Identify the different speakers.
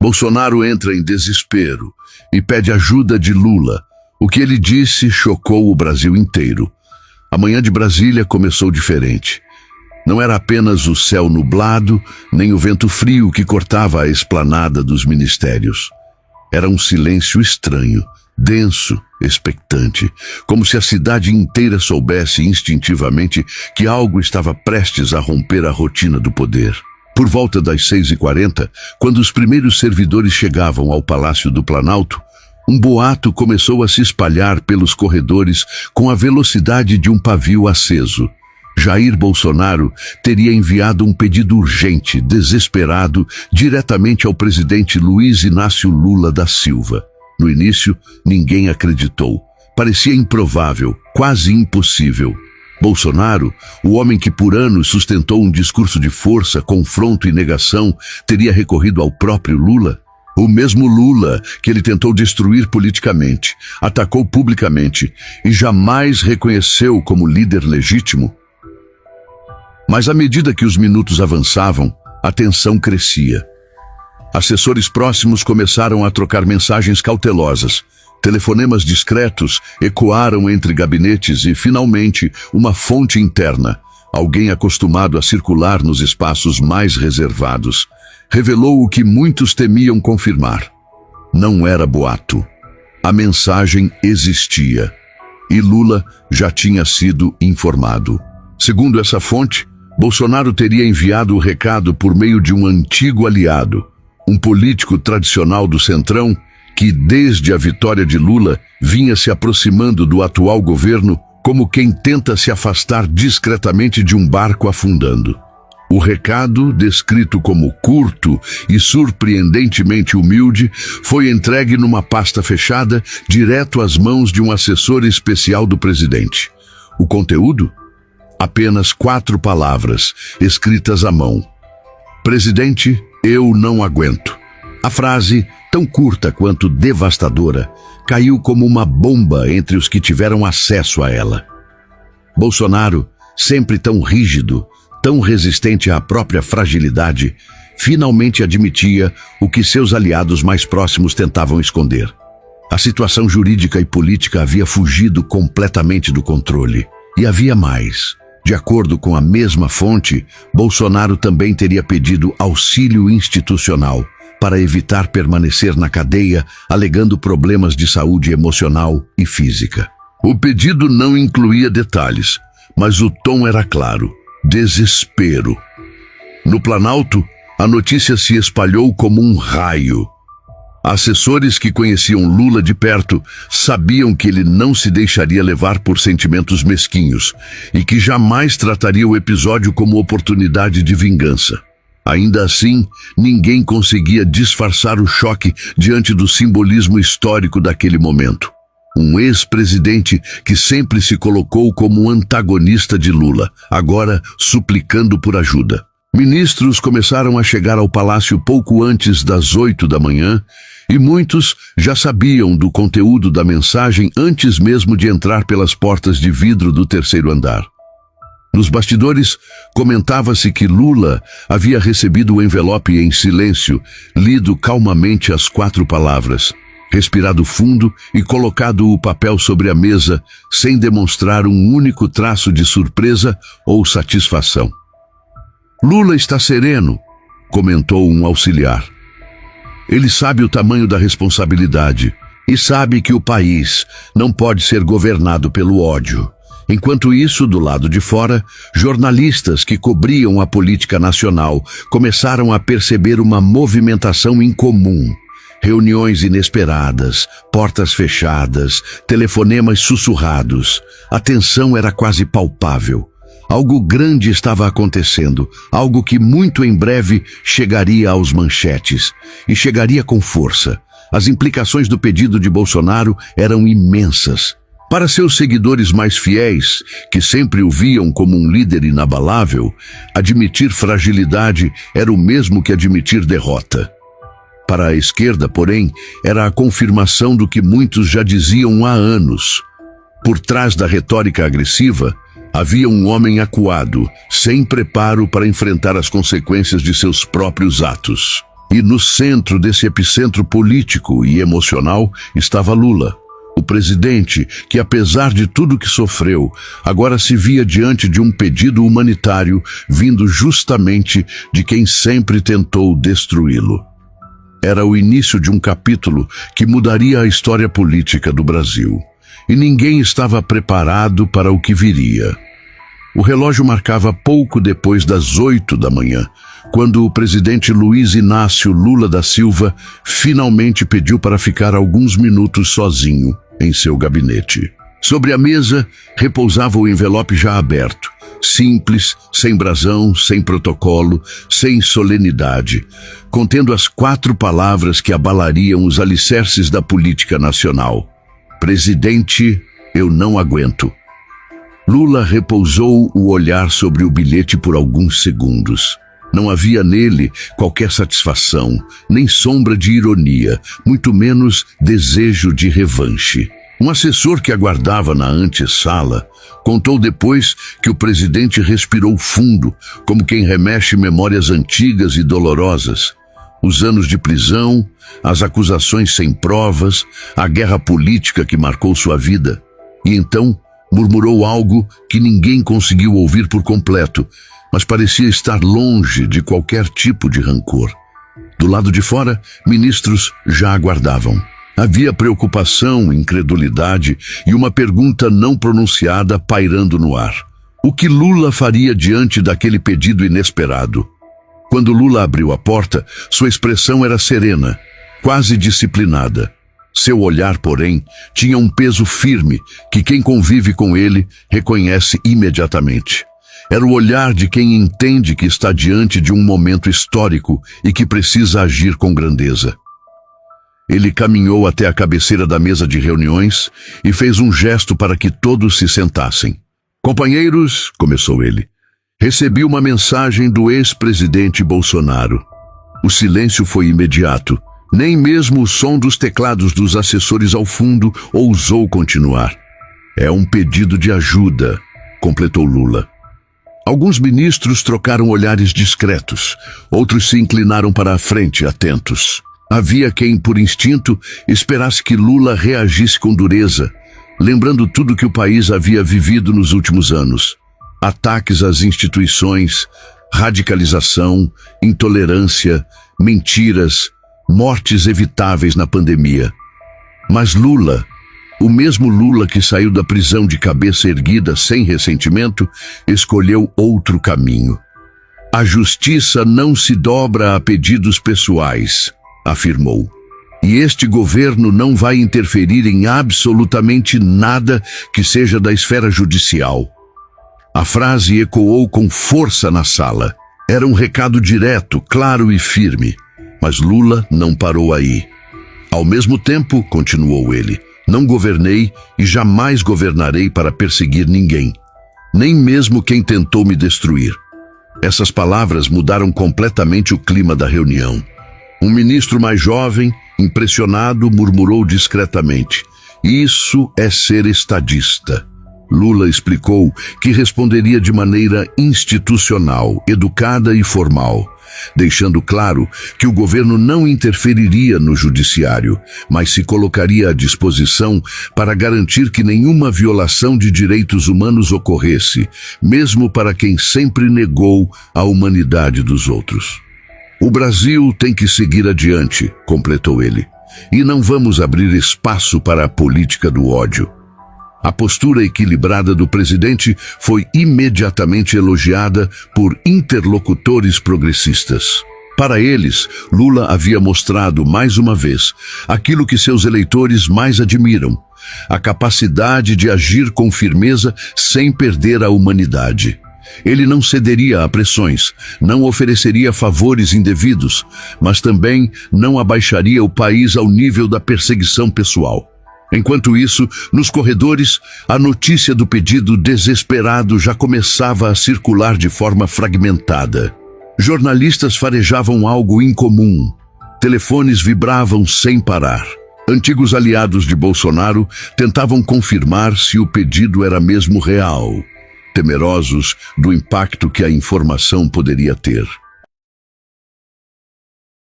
Speaker 1: Bolsonaro entra em desespero e pede ajuda de Lula. O que ele disse chocou o Brasil inteiro. A manhã de Brasília começou diferente. Não era apenas o céu nublado, nem o vento frio que cortava a esplanada dos ministérios. Era um silêncio estranho, denso, expectante, como se a cidade inteira soubesse instintivamente que algo estava prestes a romper a rotina do poder. Por volta das 6h40, quando os primeiros servidores chegavam ao Palácio do Planalto, um boato começou a se espalhar pelos corredores com a velocidade de um pavio aceso. Jair Bolsonaro teria enviado um pedido urgente, desesperado, diretamente ao presidente Luiz Inácio Lula da Silva. No início, ninguém acreditou. Parecia improvável, quase impossível. Bolsonaro, o homem que por anos sustentou um discurso de força, confronto e negação, teria recorrido ao próprio Lula? O mesmo Lula que ele tentou destruir politicamente, atacou publicamente e jamais reconheceu como líder legítimo? Mas à medida que os minutos avançavam, a tensão crescia. Assessores próximos começaram a trocar mensagens cautelosas. Telefonemas discretos ecoaram entre gabinetes e, finalmente, uma fonte interna, alguém acostumado a circular nos espaços mais reservados, revelou o que muitos temiam confirmar. Não era boato. A mensagem existia. E Lula já tinha sido informado. Segundo essa fonte, Bolsonaro teria enviado o recado por meio de um antigo aliado, um político tradicional do Centrão que, desde a vitória de Lula, vinha se aproximando do atual governo como quem tenta se afastar discretamente de um barco afundando. O recado, descrito como curto e surpreendentemente humilde, foi entregue numa pasta fechada, direto às mãos de um assessor especial do presidente. O conteúdo? Apenas 4 palavras, escritas à mão. Presidente, eu não aguento. A frase, tão curta quanto devastadora, caiu como uma bomba entre os que tiveram acesso a ela. Bolsonaro, sempre tão rígido, tão resistente à própria fragilidade, finalmente admitia o que seus aliados mais próximos tentavam esconder. A situação jurídica e política havia fugido completamente do controle. E havia mais. De acordo com a mesma fonte, Bolsonaro também teria pedido auxílio institucional para evitar permanecer na cadeia, alegando problemas de saúde emocional e física. O pedido não incluía detalhes, mas o tom era claro: desespero. No Planalto, a notícia se espalhou como um raio. Assessores que conheciam Lula de perto sabiam que ele não se deixaria levar por sentimentos mesquinhos e que jamais trataria o episódio como oportunidade de vingança. Ainda assim, ninguém conseguia disfarçar o choque diante do simbolismo histórico daquele momento. Um ex-presidente que sempre se colocou como antagonista de Lula, agora suplicando por ajuda. Ministros começaram a chegar ao palácio pouco antes das 8 da manhã e muitos já sabiam do conteúdo da mensagem antes mesmo de entrar pelas portas de vidro do 3º andar. Nos bastidores, comentava-se que Lula havia recebido o envelope em silêncio, lido calmamente as 4 palavras, respirado fundo e colocado o papel sobre a mesa, sem demonstrar um único traço de surpresa ou satisfação. Lula está sereno, comentou um auxiliar. Ele sabe o tamanho da responsabilidade e sabe que o país não pode ser governado pelo ódio. Enquanto isso, do lado de fora, jornalistas que cobriam a política nacional começaram a perceber uma movimentação incomum. Reuniões inesperadas, portas fechadas, telefonemas sussurrados. A tensão era quase palpável. Algo grande estava acontecendo, algo que muito em breve chegaria aos manchetes, e chegaria com força. As implicações do pedido de Bolsonaro eram imensas. Para seus seguidores mais fiéis, que sempre o viam como um líder inabalável, admitir fragilidade era o mesmo que admitir derrota. Para a esquerda, porém, era a confirmação do que muitos já diziam há anos. Por trás da retórica agressiva, havia um homem acuado, sem preparo para enfrentar as consequências de seus próprios atos. E no centro desse epicentro político e emocional estava Lula, o presidente que, apesar de tudo que sofreu, agora se via diante de um pedido humanitário vindo justamente de quem sempre tentou destruí-lo. Era o início de um capítulo que mudaria a história política do Brasil. E ninguém estava preparado para o que viria. O relógio marcava pouco depois das 8 da manhã, quando o presidente Luiz Inácio Lula da Silva finalmente pediu para ficar alguns minutos sozinho em seu gabinete. Sobre a mesa repousava o envelope já aberto, simples, sem brasão, sem protocolo, sem solenidade, contendo as 4 palavras que abalariam os alicerces da política nacional. Presidente, eu não aguento. Lula repousou o olhar sobre o bilhete por alguns segundos. Não havia nele qualquer satisfação, nem sombra de ironia, muito menos desejo de revanche. Um assessor que aguardava na antessala contou depois que o presidente respirou fundo, como quem remexe memórias antigas e dolorosas. Os anos de prisão, as acusações sem provas, a guerra política que marcou sua vida. E então murmurou algo que ninguém conseguiu ouvir por completo, mas parecia estar longe de qualquer tipo de rancor. Do lado de fora, ministros já aguardavam. Havia preocupação, incredulidade e uma pergunta não pronunciada pairando no ar. O que Lula faria diante daquele pedido inesperado? Quando Lula abriu a porta, sua expressão era serena, quase disciplinada. Seu olhar, porém, tinha um peso firme que quem convive com ele reconhece imediatamente. Era o olhar de quem entende que está diante de um momento histórico e que precisa agir com grandeza. Ele caminhou até a cabeceira da mesa de reuniões e fez um gesto para que todos se sentassem. Companheiros, começou ele, recebi uma mensagem do ex-presidente Bolsonaro. O silêncio foi imediato. Nem mesmo o som dos teclados dos assessores ao fundo ousou continuar. É um pedido de ajuda, completou Lula. Alguns ministros trocaram olhares discretos, outros se inclinaram para a frente, atentos. Havia quem, por instinto, esperasse que Lula reagisse com dureza, lembrando tudo que o país havia vivido nos últimos anos. Ataques às instituições, radicalização, intolerância, mentiras, mortes evitáveis na pandemia. Mas Lula, o mesmo Lula que saiu da prisão de cabeça erguida sem ressentimento, escolheu outro caminho. A justiça não se dobra a pedidos pessoais, afirmou. E este governo não vai interferir em absolutamente nada que seja da esfera judicial. A frase ecoou com força na sala. Era um recado direto, claro e firme. Mas Lula não parou aí. Ao mesmo tempo, continuou ele, não governei e jamais governarei para perseguir ninguém, nem mesmo quem tentou me destruir. Essas palavras mudaram completamente o clima da reunião. Um ministro mais jovem, impressionado, murmurou discretamente: "Isso é ser estadista." Lula explicou que responderia de maneira institucional, educada e formal, deixando claro que o governo não interferiria no judiciário, mas se colocaria à disposição para garantir que nenhuma violação de direitos humanos ocorresse, mesmo para quem sempre negou a humanidade dos outros. "O Brasil tem que seguir adiante", completou ele, "e não vamos abrir espaço para a política do ódio." A postura equilibrada do presidente foi imediatamente elogiada por interlocutores progressistas. Para eles, Lula havia mostrado mais uma vez aquilo que seus eleitores mais admiram: a capacidade de agir com firmeza sem perder a humanidade. Ele não cederia a pressões, não ofereceria favores indevidos, mas também não abaixaria o país ao nível da perseguição pessoal. Enquanto isso, nos corredores, a notícia do pedido desesperado já começava a circular de forma fragmentada. Jornalistas farejavam algo incomum. Telefones vibravam sem parar. Antigos aliados de Bolsonaro tentavam confirmar se o pedido era mesmo real, temerosos do impacto que a informação poderia ter.